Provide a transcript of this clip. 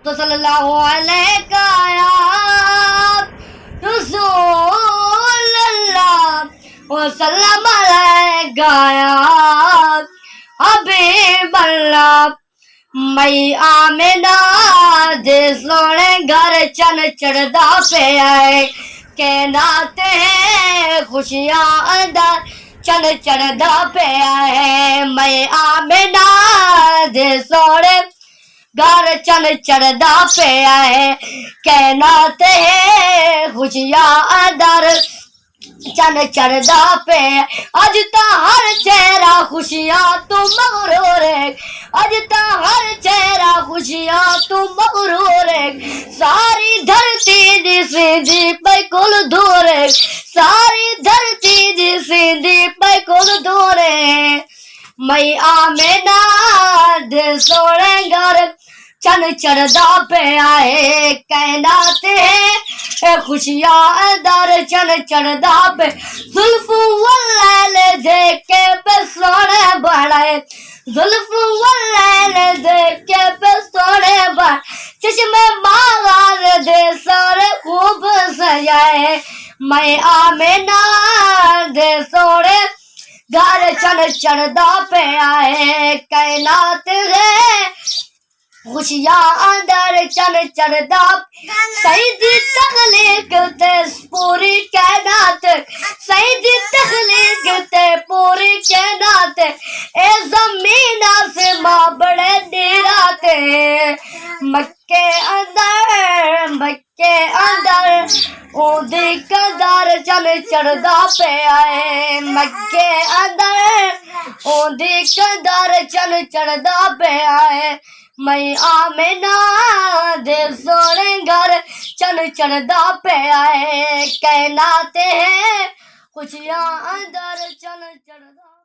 तो सल्लल्लाहु अलैका या रसूलल्लाह वसल्लम अलैका या हबीबल्लाह। मई आमिना दे सोने घर चन चढ़दा पे आए के नाते खुशियां अंदर चन चढ़दा पे आए। मई आमिना दे सोने घर चन चढ़दा पे आए के नाते खुशियां अंदर चन चढ़दा पे। अज ता हर चेहरा खुशियां तू मगरूर है, अज ता हर चेहरा खुशियां तू मगरूर है। सारी धरती दी सीधी पे कुल दूर है, सारी धरती दी सीधी पे कुल दूर है। मई आमिना दे सोने घर चन चढ़दा पे आए कैनात है खुशियां अंदर चन चढ़दा पे। जुल्फू वल्लैल देख के पे सोने बढ़ाए, जुल्फू वल्लैल देख के पे सोने बढ़। चश्मे मागार दे सारे खूब सजाए। मैं आमिना दे सोने घर चन चढ़दा पे आए कैनात है खुशियां अंदर चन चढ़दा। सईदी तखलीक ते पूरी कैनात, सईदी तखलीक ते पूरी कैनात। ए ज़मीन आसमां बड़े निराते मक्के अंदर ओदी कदर चन चढ़दा पे आए। मक्के अंदर ओदी कदर चन चढ़दा पे आए। मैं आमिना दे सोने घर चन चढ़दा पे आए कैनाते हैं खुशियां अंदर चन चढ़दा।